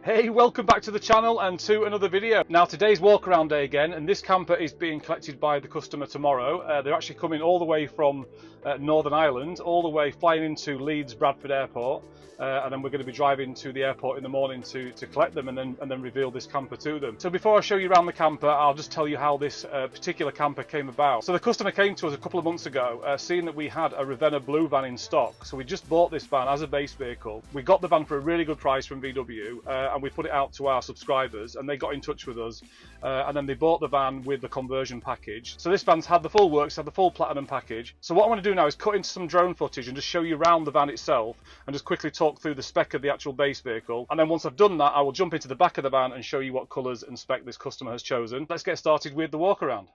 Hey, welcome back to the channel and to another video. Now today's walk around day again, and this camper is being collected by the customer tomorrow. They're actually coming all the way from Northern Ireland, all the way flying into Leeds Bradford Airport, and then we're going to be driving to the airport in the morning to collect them and then reveal this camper to them. So before I show you around the camper, I'll just tell you how this particular camper came about. So the customer came to us a couple of months ago, seeing that we had a Ravenna Blue van in stock. So we just bought this van as a base vehicle. We got the van for a really good price from VW, and we put it out to our subscribers, and they got in touch with us, and then they bought the van with the conversion package. So this van's had the full works, had the full platinum package. So what I want to do now is cut into some drone footage and just show you around the van itself and just quickly talk through the spec of the actual base vehicle. And then once I've done that, I will jump into the back of the van and show you what colours and spec this customer has chosen. Let's get started with the walk around.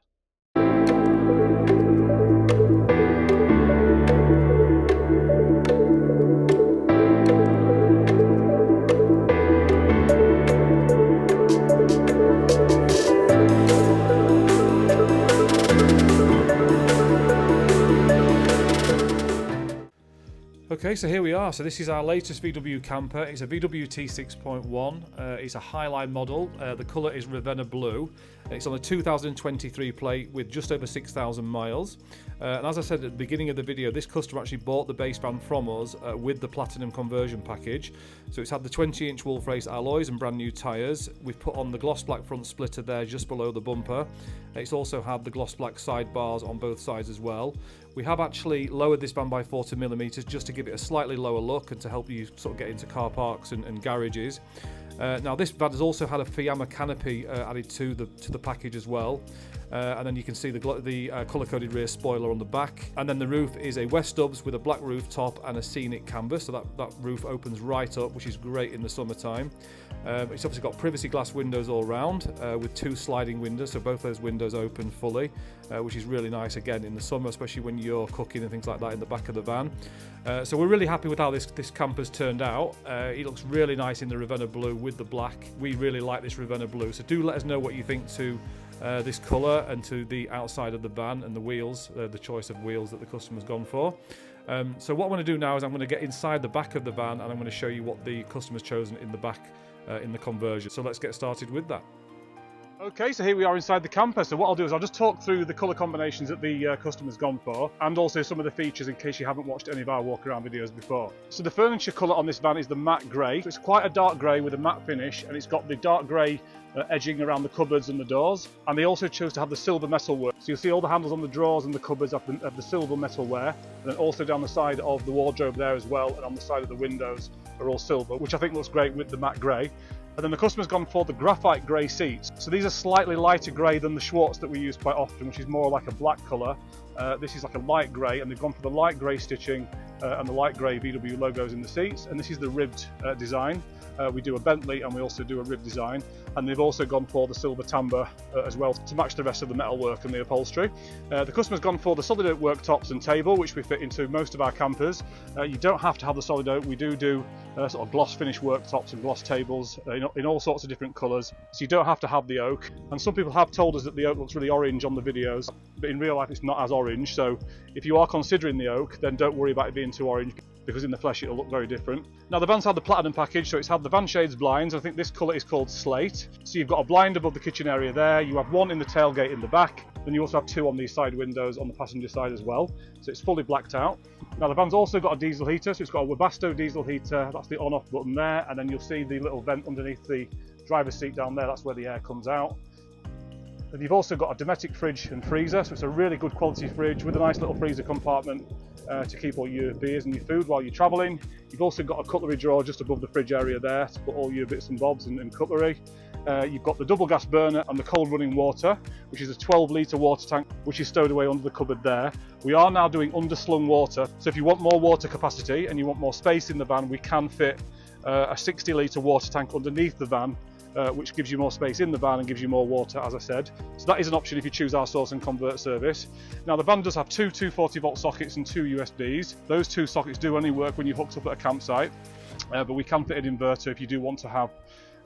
Okay, so here we are. So this is our latest VW camper. It's a VW T6.1. It's a Highlife model. The colour is Ravenna Blue. It's on a 2023 plate with just over 6,000 miles. And as I said at the beginning of the video, this customer actually bought the base van from us with the platinum conversion package. So it's had the 20-inch wolf race alloys and brand new tyres. We've put on the gloss black front splitter there just below the bumper. It's also had the gloss black side bars on both sides as well. We have actually lowered this van by 40mm just to give it a slightly lower look and to help you sort of get into car parks and garages. Now this van has also had a Fiamma canopy added to the package as well, and then you can see the colour-coded rear spoiler on the back, and then the roof is a West Stubbs with a black roof top and a scenic canvas, so that roof opens right up, which is great in the summertime. It's obviously got privacy glass windows all round with two sliding windows, so both those windows open fully, which is really nice again in the summer, especially when you're cooking and things like that in the back of the van. So we're really happy with how this camper's turned out. It looks really nice in the Ravenna Blue with the black. We really like this Ravenna Blue, so do let us know what you think to this colour and to the outside of the van and the wheels, the choice of wheels that the customer's gone for. So what I'm going to do now is I'm going to get inside the back of the van and I'm going to show you what the customer's chosen in the back in the conversion. So let's get started with that. Okay, so here we are inside the camper. So what I'll do is I'll just talk through the colour combinations that the customer's gone for, and also some of the features in case you haven't watched any of our walk around videos before. So the furniture colour on this van is the matte grey. So it's quite a dark grey with a matte finish, and it's got the dark grey edging around the cupboards and the doors. And they also chose to have the silver metalwork. So you'll see all the handles on the drawers and the cupboards have the silver metalware, and then also down the side of the wardrobe there as well, and on the side of the windows are all silver, which I think looks great with the matte grey. And then the customer's gone for the graphite grey seats. So these are slightly lighter grey than the Schwartz that we use quite often, which is more like a black colour. This is like a light grey, and they've gone for the light grey stitching and the light grey VW logos in the seats. And this is the ribbed design. We do a Bentley and we also do a rib design, and they've also gone for the silver timbre as well to match the rest of the metalwork and the upholstery. The customer's gone for the solid oak worktops and table, which we fit into most of our campers. You don't have to have the solid oak. We do sort of gloss finish worktops and gloss tables in all sorts of different colours, so you don't have to have the oak. And some people have told us that the oak looks really orange on the videos, but in real life it's not as orange. So if you are considering the oak, then don't worry about it being too orange, because in the flesh it'll look very different. Now the van's had the platinum package, so it's had the van shades blinds. I think this colour is called slate. So you've got a blind above the kitchen area there, you have one in the tailgate in the back, then you also have two on these side windows on the passenger side as well. So it's fully blacked out. Now the van's also got a diesel heater, so it's got a Webasto diesel heater, that's the on-off button there, and then you'll see the little vent underneath the driver's seat down there, that's where the air comes out. And you've also got a Dometic fridge and freezer, so it's a really good quality fridge with a nice little freezer compartment to keep all your beers and your food while you're travelling. You've also got a cutlery drawer just above the fridge area there to put all your bits and bobs and cutlery. You've got the double gas burner and the cold running water, which is a 12-litre water tank which is stowed away under the cupboard there. We are now doing underslung water, so if you want more water capacity and you want more space in the van, we can fit a 60-litre water tank underneath the van, which gives you more space in the van and gives you more water, as I said. So that is an option if you choose our source and convert service. Now the van does have two 240-volt sockets and two USBs. Those two sockets do only work when you're hooked up at a campsite, but we can fit an inverter if you do want to have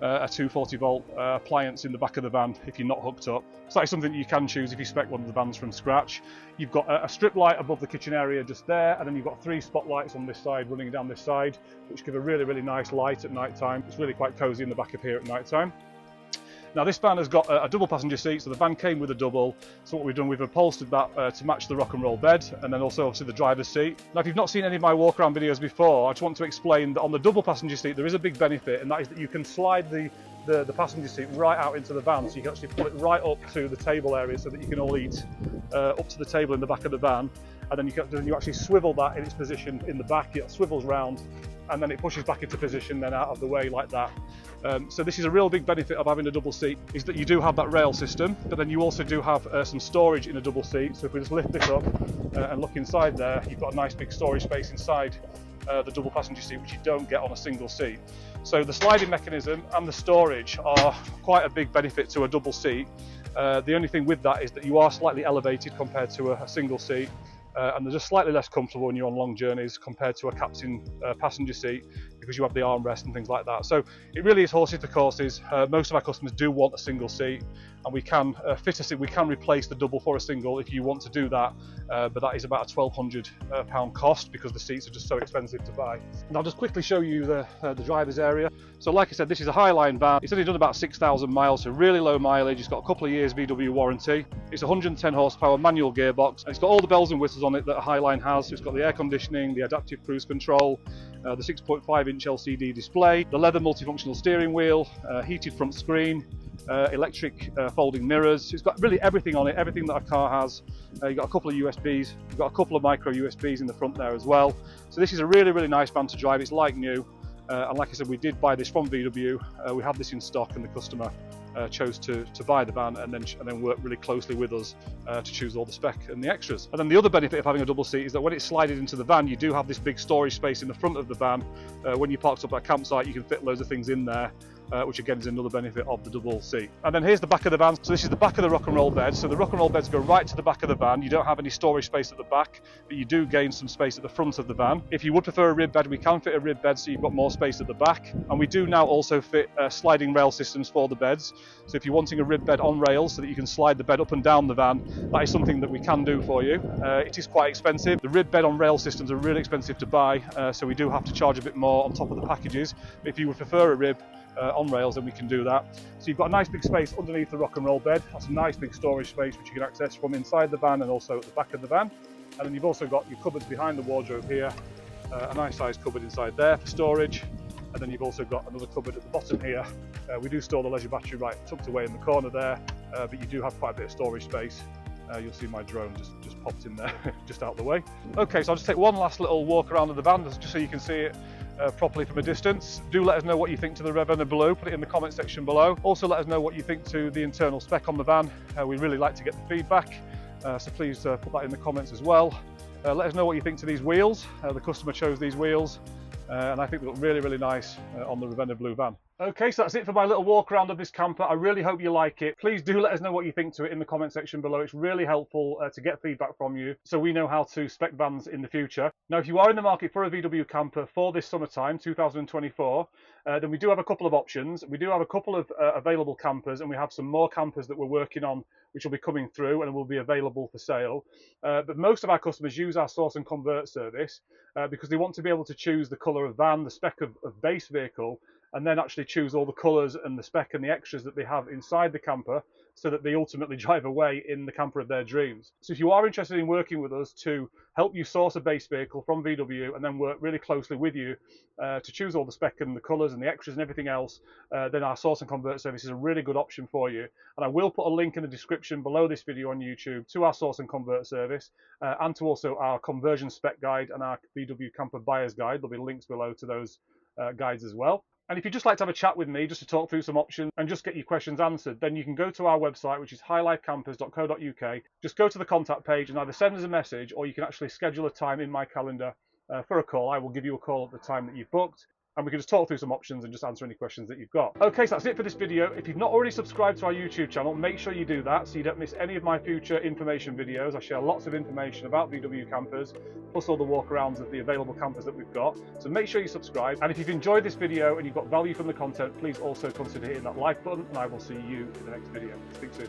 a 240 volt appliance in the back of the van if you're not hooked up. So that is something that you can choose if you spec one of the vans from scratch. You've got a strip light above the kitchen area just there, and then you've got 3 spotlights on this side running down this side, which give a really nice light at night time. It's really quite cosy in the back of here at night time. Now this van has got a double passenger seat, so the van came with a double. So what we've done, we've upholstered that to match the rock and roll bed, and then also obviously the driver's seat. Now if you've not seen any of my walk around videos before, I just want to explain that on the double passenger seat there is a big benefit, and that is that you can slide the passenger seat right out into the van, so you can actually pull it right up to the table area so that you can all eat up to the table in the back of the van, and then you actually swivel that in its position in the back. It swivels round, and then it pushes back into position, then out of the way like that. So this is a real big benefit of having a double seat, is that you do have that rail system, but then you also do have some storage in a double seat. So if we just lift this up and look inside there, you've got a nice big storage space inside the double passenger seat, which you don't get on a single seat. So the sliding mechanism and the storage are quite a big benefit to a double seat. The only thing with that is that you are slightly elevated compared to a single seat. And they're just slightly less comfortable when you're on long journeys compared to a captain passenger seat, because you have the armrest and things like that. So it really is horses for courses. Most of our customers do want a single seat, and we can fit a seat. We can replace the double for a single if you want to do that, but that is about a £1,200 cost because the seats are just so expensive to buy. And I'll just quickly show you the driver's area. So like I said, this is a Highline van. It's only done about 6,000 miles, so really low mileage. It's got a couple of years VW warranty. It's a 110 horsepower manual gearbox, and it's got all the bells and whistles on it that a Highline has. So it's got the air conditioning, the adaptive cruise control, the 6.5-inch LCD display, the leather multifunctional steering wheel, heated front screen, electric folding mirrors. It's got really everything on it, everything that a car has. You've got a couple of USBs, you've got a couple of micro USBs in the front there as well. So this is a really nice van to drive. It's like new. And like I said, we did buy this from VW. We had this in stock, and the customer chose to buy the van and then work really closely with us to choose all the spec and the extras. And then the other benefit of having a double seat is that when it's slided into the van, you do have this big storage space in the front of the van. When you parked up at a campsite, you can fit loads of things in there, which again is another benefit of the double seat. And then here's the back of the van. So this is the back of the rock and roll bed. So the rock and roll beds go right to the back of the van. You don't have any storage space at the back, but you do gain some space at the front of the van. If you would prefer a rib bed, we can fit a rib bed, so you've got more space at the back. And we do now also fit sliding rail systems for the beds. So if you're wanting a rib bed on rails so that you can slide the bed up and down the van, that is something that we can do for you. It is quite expensive. The rib bed on rail systems are really expensive to buy, so we do have to charge a bit more on top of the packages. But if you would prefer a rib on rails, then we can do that. So you've got a nice big space underneath the rock and roll bed. That's a nice big storage space which you can access from inside the van and also at the back of the van. And then you've also got your cupboards behind the wardrobe here, a nice sized cupboard inside there for storage. And then you've also got another cupboard at the bottom here. We do store the leisure battery right tucked away in the corner there, but you do have quite a bit of storage space. You'll see my drone just popped in there, just out the way. Okay, so I'll just take one last little walk around of the van just so you can see it properly from a distance. Do let us know what you think to the Ravenna Blue. Put it in the comment section below. Also let us know what you think to the internal spec on the van. We really like to get the feedback, so please put that in the comments as well. Let us know what you think to these wheels. The customer chose these wheels, and I think they look really nice on the Ravenna Blue van. Okay, so that's it for my little walk around of this camper. I really hope you like it. Please do let us know what you think to it in the comment section below. It's really helpful to get feedback from you so we know how to spec vans in the future. Now, if you are in the market for a VW camper for this summertime, 2024, then we do have a couple of options. We do have a couple of available campers, and we have some more campers that we're working on which will be coming through and will be available for sale. But most of our customers use our source and convert service because they want to be able to choose the colour of van, the spec of base vehicle, and then actually choose all the colours and the spec and the extras that they have inside the camper so that they ultimately drive away in the camper of their dreams. So if you are interested in working with us to help you source a base vehicle from VW and then work really closely with you to choose all the spec and the colours and the extras and everything else, then our source and convert service is a really good option for you. And I will put a link in the description below this video on YouTube to our source and convert service and to also our conversion spec guide and our VW camper buyer's guide. There'll be links below to those guides as well. And if you'd just like to have a chat with me, just to talk through some options and just get your questions answered, then you can go to our website, which is highlifecampers.co.uk. Just go to the contact page and either send us a message, or you can actually schedule a time in my calendar for a call. I will give you a call at the time that you've booked. and we can just talk through some options and just answer any questions that you've got. Okay, so that's it for this video. If you've not already subscribed to our YouTube channel, make sure you do that so you don't miss any of my future information videos. I share lots of information about VW campers, plus all the walkarounds of the available campers that we've got. So make sure you subscribe. And if you've enjoyed this video and you've got value from the content, please also consider hitting that like button, and I will see you in the next video. Speak soon.